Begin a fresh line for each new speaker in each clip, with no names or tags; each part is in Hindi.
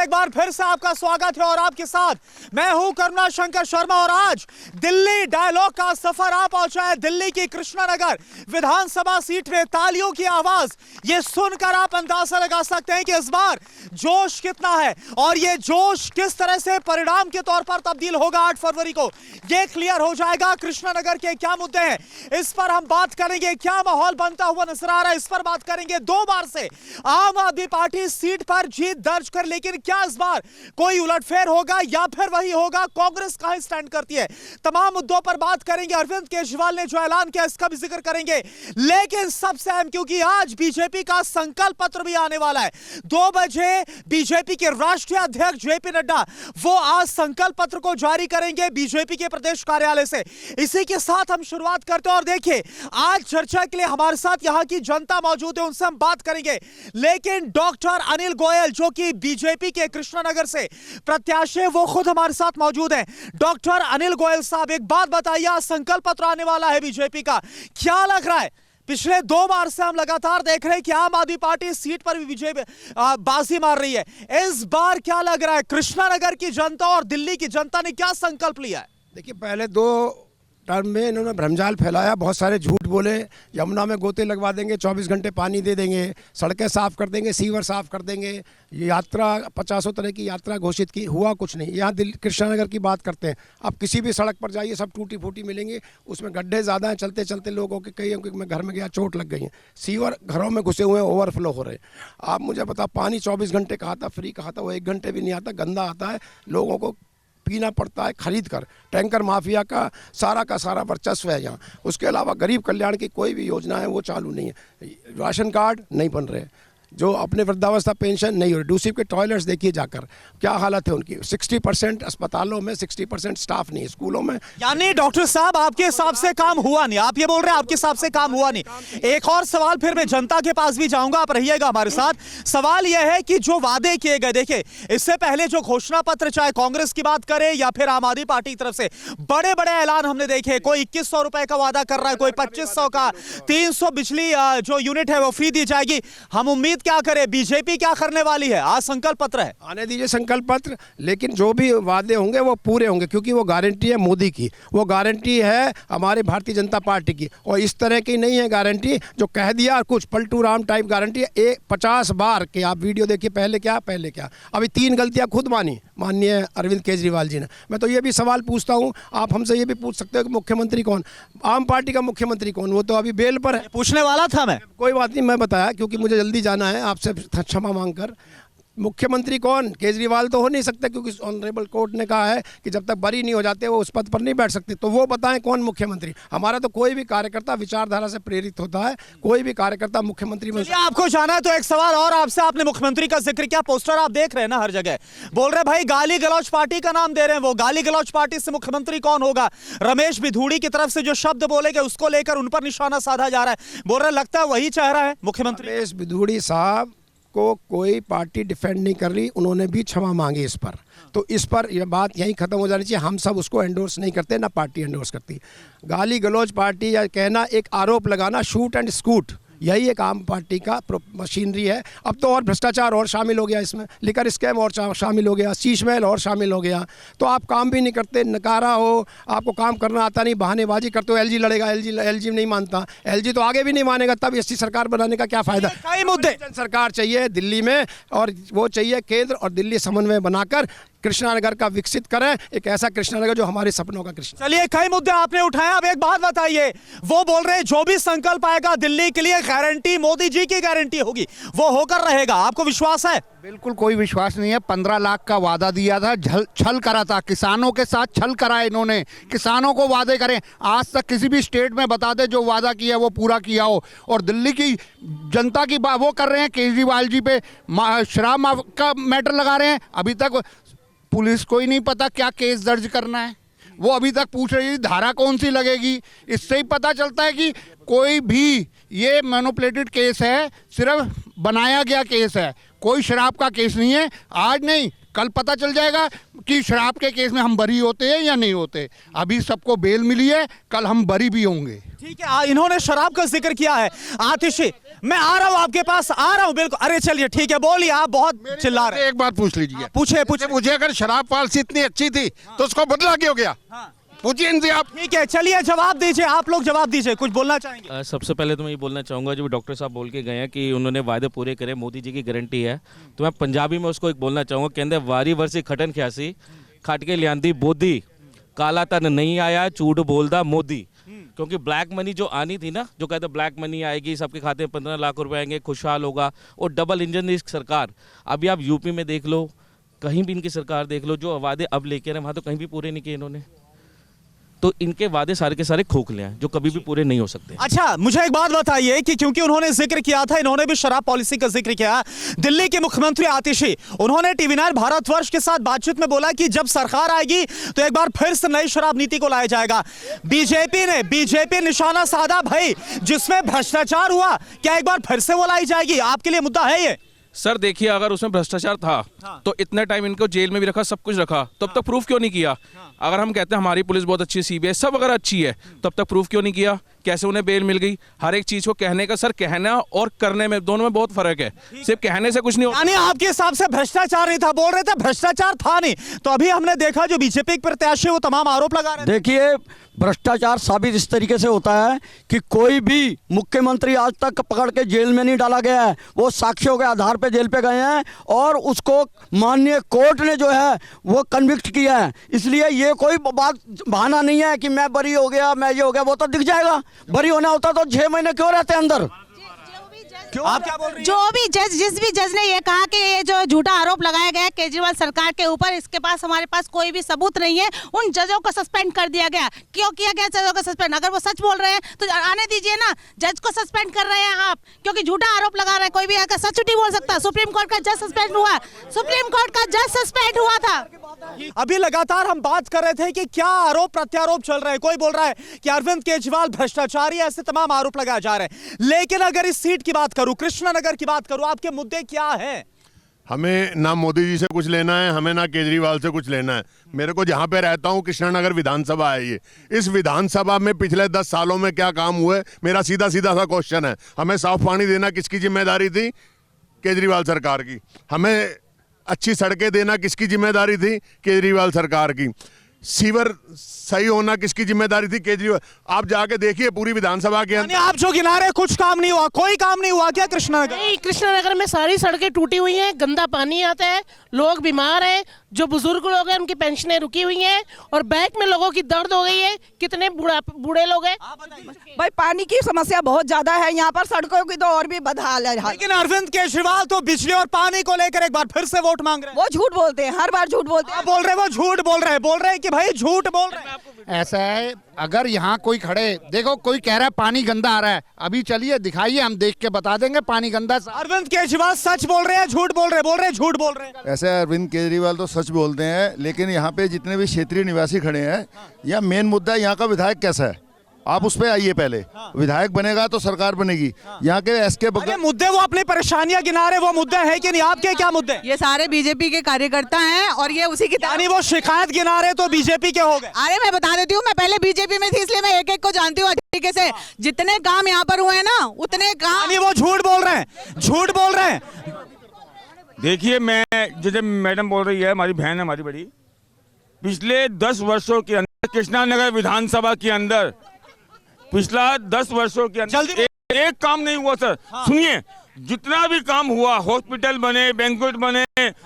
एक बार फिर से आपका स्वागत है और आपके साथ मैं हूं करुणा शंकर शर्मा। और आज दिल्ली डायलॉग का सफर आ पहुंचा है दिल्ली की कृष्णानगर विधानसभा सीट में। तालियों की आवाज ये सुनकर आप अंदाजा लगा सकते हैं कि इस बार जोश कितना है और ये जोश किस तरह से परिणाम के तौर पर तब्दील होगा 8 फरवरी को, ये क्लियर हो जाएगा। कृष्णानगर के क्या मुद्दे हैं इस पर हम बात करेंगे, क्या माहौल बनता हुआ नजर आ रहा है इस पर बात करेंगे। 2 बार से आम आदमी पार्टी सीट पर जीत दर्ज कर, लेकिन क्या इस बार कोई उलटफेर होगा या फिर वही होगा, कांग्रेस कहां स्टैंड करती है, तमाम मुद्दों पर बात करेंगे। अरविंद केजरीवाल ने जो ऐलान किया इसका भी जिक्र करेंगे, लेकिन सबसे अहम क्योंकि आज बीजेपी का संकल्प पत्र भी आने वाला है। 2 बजे बीजेपी के राष्ट्रीय अध्यक्ष जेपी नड्डा वो आज संकल्प पत्र को जारी करेंगे बीजेपी के प्रदेश कार्यालय से। इसी के साथ हम शुरुआत करते हैं और देखिए आज चर्चा के लिए हमारे साथ यहां की जनता मौजूद है, उनसे हम बात करेंगे। लेकिन डॉक्टर अनिल गोयल जो कि बीजेपी के कृष्णानगर से प्रत्याशी वो खुद हमारे साथ मौजूद हैं। डॉक्टर अनिल गोयल साहब एक बात बताइए, संकल्प पत्र आने वाला है बीजेपी का, क्या लग रहा है? पिछले 2 बार से हम लगातार देख रहे हैं कि आम आदमी पार्टी सीट पर भी विजय बाजी मार रही है। इस बार क्या लग रहा है कृष्णानगर की जनता और दिल्ली की जनता ने क्या संकल्प लिया है?
देखिए, पहले 2 टर्म में इन्होंने भ्रमजाल फैलाया, बहुत सारे झूठ बोले। यमुना में गोते लगवा देंगे, 24 घंटे पानी दे देंगे, सड़कें साफ कर देंगे, सीवर साफ कर देंगे, ये यात्रा 50 तरह की यात्रा घोषित की, हुआ कुछ नहीं। यहाँ कृष्णानगर की बात करते हैं, अब किसी भी सड़क पर जाइए सब टूटी फूटी मिलेंगी, उसमें गड्ढे ज़्यादा हैं, चलते चलते लोगों के कई मैं घर में गया चोट लग गई है, सीवर घरों में घुसे हुए हैं, ओवरफ्लो हो रहे हैं। आप मुझे बताओ, पानी 24 घंटे कहा था, फ्री कहा था, वो 1 घंटे भी नहीं आता, गंदा आता है, लोगों को पीना पड़ता है खरीद कर। टैंकर माफिया का सारा वर्चस्व है यहाँ। उसके अलावा गरीब कल्याण की कोई भी योजना है वो चालू नहीं है, राशन कार्ड नहीं बन रहे, जो अपने वृद्धावस्था पेंशन नहीं हो रही। डूसी के टॉयलेट्स देखिए जाकर क्या हालत है उनकी। 60% अस्पतालों में 60% स्टाफ नहीं है, स्कूलों में।
यानी डॉक्टर साहब आपके हिसाब से काम हुआ नहीं, आप ये बोल रहे हैं आपके हिसाब से काम हुआ नहीं। एक और सवाल फिर मैं जनता के पास भी जाऊंगा, आप रहिएगा हमारे साथ। सवाल यह है कि जो वादे किए गए, देखिए इससे पहले जो घोषणा पत्र चाहे कांग्रेस की बात करें या फिर आम आदमी पार्टी की तरफ से बड़े बड़े ऐलान हमने देखे। कोई 2100 रुपए का वादा कर रहा है, कोई 2500 का, 300 बिजली जो यूनिट है वो फ्री दी जाएगी। हम उम्मीद क्या करें, बीजेपी क्या करने वाली है? आज संकल्प पत्र है,
आने दीजिए संकल्प पत्र, लेकिन जो भी वादे होंगे वो पूरे होंगे, क्योंकि वो गारंटी है मोदी की, वो गारंटी है हमारे भारतीय जनता पार्टी की। और इस तरह की नहीं है गारंटी जो कह दिया कुछ पलटू राम टाइप गारंटी है। 50 बार के आप वीडियो देखिए, पहले क्या अभी 3 गलतियां खुद मानी माननीय अरविंद केजरीवाल जी ने। मैं तो ये भी सवाल पूछता हूँ, आप हमसे ये भी पूछ सकते हो कि मुख्यमंत्री कौन, आम पार्टी का मुख्यमंत्री कौन? वो तो अभी बेल पर है।
पूछने वाला था मैं,
कोई बात नहीं, मैं बताया क्योंकि मुझे जल्दी जाना है, आपसे क्षमा मांगकर। मुख्यमंत्री कौन? केजरीवाल तो हो नहीं सकते, क्योंकि ऑनरेबल कोर्ट ने कहा है कि जब तक बरी नहीं हो जाते वो उस पद पर नहीं बैठ सकते। तो वो बताएं कौन मुख्यमंत्री? हमारा तो कोई भी कार्यकर्ता विचारधारा से प्रेरित होता है, कोई भी कार्यकर्ता मुख्यमंत्री में।
आपको जाना है तो एक सवाल और आपसे, आपने मुख्यमंत्री का जिक्र किया, पोस्टर आप देख रहे हैं ना हर जगह, बोल रहे भाई गाली गलौज पार्टी का नाम दे रहे हैं, वो गाली गलौज पार्टी से मुख्यमंत्री कौन होगा? रमेश बिधूड़ी की तरफ से जो शब्द बोले गए उसको लेकर उन पर निशाना साधा जा रहा है, बोल रहे लगता है वही चेहरा है मुख्यमंत्री।
रमेश बिधूड़ी साहब को कोई पार्टी डिफेंड नहीं कर रही, उन्होंने भी क्षमा मांगी इस पर, तो इस पर यह बात यहीं खत्म हो जानी चाहिए। हम सब उसको एंडोर्स नहीं करते, ना पार्टी एंडोर्स करती। गाली गलौज पार्टी या कहना, एक आरोप लगाना, शूट एंड स्कूट, यही एक आम पार्टी का मशीनरी है। अब तो और भ्रष्टाचार और शामिल हो गया इसमें, लिकर स्कैम और शामिल हो गया, शीश महल और शामिल हो गया। तो आप काम भी नहीं करते, नकारा हो, आपको काम करना आता नहीं, बहानेबाजी करते हो। एलजी लड़ेगा, एलजी नहीं मानता, एलजी तो आगे भी नहीं मानेगा, तब ऐसी सरकार बनाने का क्या फायदा?
कई मुद्दे
सरकार चाहिए दिल्ली में, और वो चाहिए केंद्र और दिल्ली समन्वय बनाकर कृष्णानगर का विकसित करें, एक ऐसा कृष्णानगर जो हमारे सपनों का कृष्ण।
चलिए, कई मुद्दे आपने उठाए, अब एक बात बताइए, वो बोल रहे हैं जो भी संकल्प आएगा दिल्ली के लिए गारंटी मोदी जी की गारंटी होगी, वो होकर रहेगा, आपको विश्वास है?
बिल्कुल कोई विश्वास नहीं है। 15 लाख का वादा दिया था, छल करा था, किसानों के साथ छल करा है इन्होंने। किसानों को वादे करें, आज तक किसी भी स्टेट में बता दे जो वादा किया वो पूरा किया हो। और दिल्ली की जनता की बात वो कर रहे हैं, केजरीवाल जी पे शराब का मैटर लगा रहे हैं। अभी तक पुलिस को ही नहीं पता क्या केस दर्ज करना है, वो अभी तक पूछ रही है धारा कौन सी लगेगी। इससे ही पता चलता है कि कोई भी ये मैनिपुलेटेड केस है, सिर्फ बनाया गया केस है, कोई शराब का केस नहीं है। आज नहीं कल पता चल जाएगा कि शराब के केस में हम बरी होते हैं या नहीं होते। अभी सबको बेल मिली है, कल हम बरी भी होंगे।
ठीक है, इन्होंने शराब का जिक्र किया है। आतिशी, मैं आ रहा हूँ आपके पास, आ रहा हूँ बिल्कुल। अरे चलिए ठीक है, बोलिए, आप बहुत चिल्ला रहे हैं।
एक बात पूछ लीजिए,
पूछे पूछे।
मुझे अगर शराब पॉलिसी इतनी अच्छी थी तो उसको बदला क्यों गया? पूछिए इनसे आप।
ठीक है, चलिए जवाब दीजिए, आप लोग जवाब दीजिए, कुछ बोलना चाहेंगे?
सबसे पहले तो मैं ये बोलना चाहूँगा, जो डॉक्टर साहब बोल के गए हैं कि उन्होंने वायदे पूरे करे, मोदी जी की गारंटी है, तो मैं पंजाबी में उसको एक बोलना चाहूँगा, कहते वारी वर्षी खटन ख्यासी खट के लियांदी बोधी, काला तन नहीं आया झूठ बोलदा मोदी। क्योंकि ब्लैक मनी जो आनी थी ना, जो कहते ब्लैक मनी आएगी, सबके खाते में 15 लाख रुपए आएंगे, खुशहाल होगा, और डबल इंजन की सरकार। अभी आप यूपी में देख लो, कहीं भी इनकी सरकार देख लो, जो वादे अब लेके रहे वहाँ तो कहीं भी पूरे नहीं किए इन्होंने। तो इनके वादे सारे के सारे खोखले हैं जो कभी भी पूरे नहीं हो सकते।
अच्छा, मुझे एक बात बताइए कि क्योंकि उन्होंने जिक्र किया था, इन्होंने भी शराब पॉलिसी का जिक्र किया, दिल्ली के मुख्यमंत्री आतिशी, उन्होंने टीवी9 भारतवर्ष के साथ बातचीत में बोला कि जब सरकार आएगी तो एक बार फिर से नई शराब नीति को लाया जाएगा। बीजेपी निशाना साधा भाई, जिसमें भ्रष्टाचार हुआ, क्या एक बार फिर से वो लाई जाएगी? आपके लिए मुद्दा है ये?
सर देखिए, अगर उसमें भ्रष्टाचार था तो इतने टाइम इनको जेल में भी रखा, सब कुछ रखा, तब तक प्रूफ क्यों नहीं किया? अगर हम कहते हैं हमारी पुलिस बहुत अच्छी है, सीबीआई सब अगर अच्छी है, तब तक प्रूफ क्यों नहीं किया? कैसे उन्हें बेल मिल गई? हर एक चीज को कहने का, सर कहना और करने में दोनों में बहुत फर्क है, सिर्फ कहने से कुछ नहीं होता।
यानी आपके हिसाब से भ्रष्टाचार नहीं था, बोल रहे थे भ्रष्टाचार था नहीं, तो अभी हमने देखा जो बीजेपी के प्रत्याशी वो तमाम आरोप लगा रहे थे।
देखिए, भ्रष्टाचार साबित इस तरीके से होता है कि कोई भी मुख्यमंत्री आज तक पकड़ के जेल में नहीं डाला गया है, वो साक्ष्यों के आधार पे जेल पे गए हैं और उसको माननीय कोर्ट ने जो है वो कन्विक्ट किया है। इसलिए ये कोई बात बहाना नहीं है कि मैं बरी हो गया, मैं ये हो गया, वो तो दिख जाएगा। बरी होना होता तो 6 महीने क्यों रहते अंदर?
आप क्या बोल रही हैं?
जो भी जज, जिस भी जज ने ये कहा कि ये जो झूठा आरोप लगाया गया है केजरीवाल सरकार के ऊपर, इसके पास हमारे पास कोई भी सबूत नहीं है, उन जजों को सस्पेंड कर दिया गया। क्यों किया गया जजों को सस्पेंड? अगर वो सच बोल रहे हैं तो आने दीजिए ना। जज को सस्पेंड कर रहे हैं आप क्योंकि झूठा आरोप लगा रहे हैं। कोई भी आकर सच नहीं बोल सकता। सुप्रीम कोर्ट का जज सस्पेंड हुआ, सुप्रीम कोर्ट का जज सस्पेंड हुआ था।
अभी लगातार हम बात कर रहे थे कि क्या आरोप प्रत्यारोप चल रहे हैं। कोई बोल रहा है कि अरविंद केजरीवाल भ्रष्टाचारी, ऐसे तमाम आरोप लगाए जा रहे हैं। लेकिन अगर इस सीट की बात करूं, कृष्णानगर की बात करूं, आपके मुद्दे क्या हैं?
हमें ना मोदी जी से कुछ लेना है, हमें ना केजरीवाल से कुछ लेना है। मेरे को जहां पे रहता हूं कृष्णानगर विधानसभा है ये। इस विधानसभा में पिछले 10 सालों में क्या काम हुए, मेरा सीधा सीधा सा क्वेश्चन है। हमें साफ पानी देना किसकी जिम्मेदारी थी? केजरीवाल सरकार की। हमें अच्छी सड़कें देना किसकी जिम्मेदारी थी? केजरीवाल सरकार की। सीवर सही होना किसकी जिम्मेदारी थी? केजरीवाल। आप जाके देखिए पूरी विधानसभा के अंदर,
आप जो गिना रहे कुछ काम नहीं हुआ, कोई काम नहीं हुआ क्या कृष्णानगर?
नहीं, कृष्णानगर में सारी सड़कें टूटी हुई हैं, गंदा पानी आता है, लोग बीमार हैं, जो बुजुर्ग लोग हैं उनकी पेंशनें रुकी हुई हैं और बैंक में लोगों की दर्द हो गई है। कितने बूढ़े लोग हैं।
भाई पानी की समस्या बहुत ज्यादा है यहाँ पर, सड़कों की तो और भी बदहाल है।
लेकिन अरविंद केजरीवाल तो बिजली और पानी को लेकर एक बार फिर से वोट मांग रहे हैं।
वो झूठ बोलते हैं, हर बार झूठ बोलते हैं।
बोल रहे वो झूठ बोल रहे हैं कि भाई झूठ बोल रहे हैं।
ऐसा है, अगर यहाँ कोई खड़े, देखो कोई कह रहा है पानी गंदा आ रहा है, अभी चलिए दिखाइए, हम देख के बता देंगे पानी गंदा।
अरविंद केजरीवाल सच बोल रहे हैं, झूठ बोल रहे हैं, झूठ बोल रहे हैं।
ऐसे अरविंद केजरीवाल तो सच बोलते हैं, लेकिन यहाँ पे जितने भी क्षेत्रीय निवासी खड़े हैं, यह मेन मुद्दा है यहाँ का विधायक कैसा है। आप उस पे आइए पहले। विधायक बनेगा तो सरकार बनेगी। यहाँ के एसके
मुद्दे वो अपनी परेशानियां गिना रहे, वो मुद्दे है कि नहीं? आपके क्या मुद्दे?
ये सारे बीजेपी के कार्यकर्ता हैं और ये उसी की
यानी वो शिकायत गिना रहे तो बीजेपी के हो गए।
अरे मैं बता देती हूँ, मैं पहले बीजेपी में थी इसलिए मैं एक एक को जानती हूँ अच्छी तरीके से। जितने काम यहाँ पर हुए हैं ना, उतने काम।
वो झूठ बोल रहे हैं, झूठ बोल रहे हैं।
देखिए, मैं जैसे मैडम बोल रही है, हमारी बहन है, हमारी बड़ी, पिछले 10 वर्षों के अंदर कृष्णानगर विधानसभा के अंदर पिछला 10 वर्षों के अंदर एक काम नहीं हुआ सर। सुनिए, जितना भी काम हुआ, हॉस्पिटल बने, बैंक्वेट बने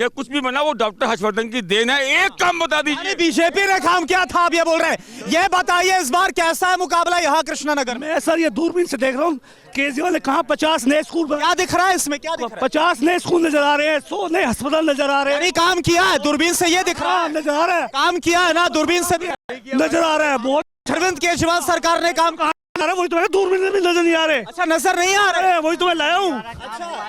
या कुछ भी बना, वो डॉक्टर हर्षवर्धन की देन है। एक काम बता दीजिए।
बीजेपी ने काम किया था, आप ये बोल रहे हैं। ये बताइए इस बार कैसा है मुकाबला यहाँ कृष्णानगर में?
मैं सर ये दूरबीन से देख रहा हूँ, केजरीवाल ने कहा 50 नए स्कूल,
क्या दिख रहा है इसमें? क्या दिख रहा है?
50 नए स्कूल नजर आ रहे हैं, 100 नए अस्पताल नजर आ रहे हैं।
काम किया है, दूरबीन से ये दिख रहा है,
नजर आ रहा है।
काम किया है ना, दूरबीन से भी
नजर आ रहा है। बहुत
अरविंद केजरीवाल सरकार ने काम कहा,
वही तो दूरबीन में भी नजर नहीं आ रहे।
अच्छा, नजर नहीं आ रहे,
वही तो मैं लाया हूँ।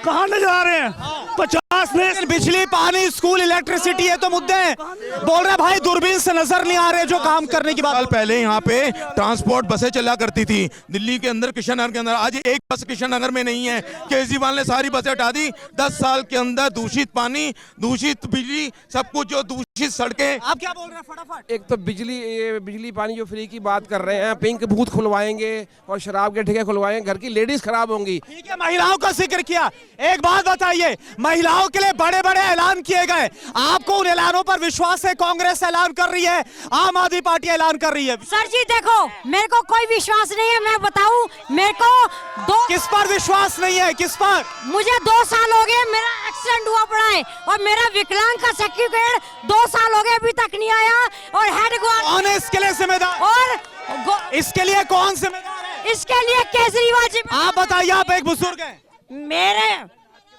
कहाँ नजर आ रहे हैं? 50 नए।
बिजली, पानी, स्कूल, इलेक्ट्रिसिटी, ये तो मुद्दे हैं। बोल रहे भाई दूरबीन से नजर नहीं आ रहे जो काम करने की बात।
साल पहले यहाँ पे ट्रांसपोर्ट बसें चला करती थी दिल्ली के अंदर, कृष्णानगर के अंदर। आज एक बस कृष्णानगर में नहीं है। केजरीवाल ने सारी बसें हटा दी। 10 साल के अंदर दूषित पानी, दूषित बिजली, सब कुछ, जो दूषित सड़कें।
आप क्या बोल रहे हैं? फटाफट।
एक तो बिजली पानी जो फ्री की बात कर रहे हैं, पिंक बूथ खुलवाएंगे,
और शराब के ठेके खुलवाएं, घर की लेडीज खराब होंगी।
ठीक है, महिलाओं का जिक्र किया, एक बात बताइए, महिलाओं के लिए बड़े बड़े ऐलान किए गए, आपको उन ऐलानों पर विश्वास है? कांग्रेस ऐलान कर रही है, आम आदमी पार्टी ऐलान कर रही है।
सर जी देखो, मेरे को कोई विश्वास नहीं है, मैं बताऊं, मेरे को
किस पर विश्वास नहीं है, किस पर?
मुझे 2 साल हो गए, मेरा एक्सीडेंट हुआ पड़ा है और मेरा विकलांग का सर्टिफिकेट 2 साल हो गए अभी तक नहीं आया। और हेड
कौन है इसके लिए जिम्मेदार?
और
इसके लिए कौन जिम्मेदार है?
इसके लिए केजरीवाल जी।
आप बताइए, आप एक बुजुर्ग हैं।
मेरे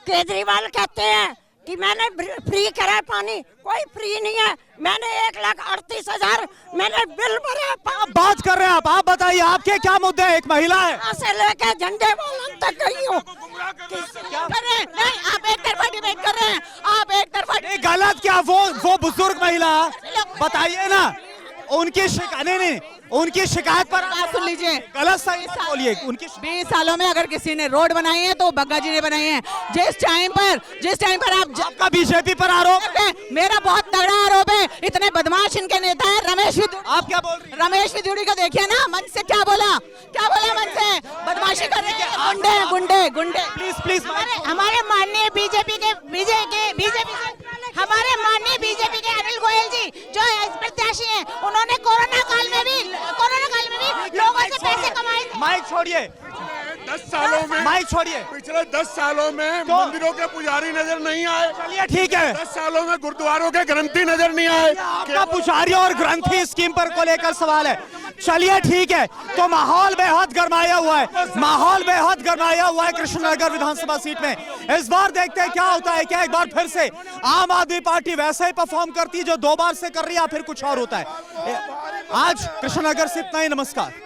केजरीवाल कहते हैं कि मैंने फ्री करा है पानी, कोई फ्री नहीं है। मैंने 1,38,000 मैंने बिल भरे।
आप बात कर रहे हैं, आप बताइए, आपके क्या मुद्दे हैं? एक महिला है,
यहाँ से लेके झंडे वालन तक गई हूँ।
नहीं, आप एक तरफा डिबेट कर रहे हैं, आप एक तरफा।
गलत क्या? वो बुजुर्ग महिला, बताइए ना, उनकी उनकी शिकायत पर
आप सुन लीजिए,
गलत सही बोलिए। उनकी
20 सालों में अगर किसी ने रोड बनाई है तो बग्गा जी ने बनाई है। जिस टाइम पर
आपका बीजेपी पर आरोप है।
मेरा बहुत तगड़ा आरोप है, इतने बदमाश इनके नेता है। रमेश
आप क्या बोल रही हैं?
रमेश विदुड़ी को देखिए ना, मन से क्या बोला मन से, बदमाशी कर रहे हैं, गुंडे।
प्लीज
हमारे माननीय बीजेपी के अनिल गोयल जी जो प्रत्याशी हैं, उन्होंने कोरोना काल में भी लोगों से पैसे कमाए।
माइक छोड़िए,
10 सालों में,
माइक छोड़िए।
पिछले 10 सालों में मंदिरों के पुजारी नजर नहीं आए।
चलिए ठीक है,
10 सालों में गुरुद्वारों के ग्रंथी नजर नहीं आए।
आपका पुजारी और ग्रंथी स्कीम पर को लेकर सवाल है। चलिए ठीक है, तो माहौल बेहद गरमाया हुआ है कृष्णनगर विधानसभा सीट में। इस बार देखते हैं क्या होता है, क्या एक बार फिर से आम आदमी पार्टी वैसे ही परफॉर्म करती है जो 2 बार से कर रही है, या फिर कुछ और होता है। आज कृष्णनगर से इतना ही, नमस्कार।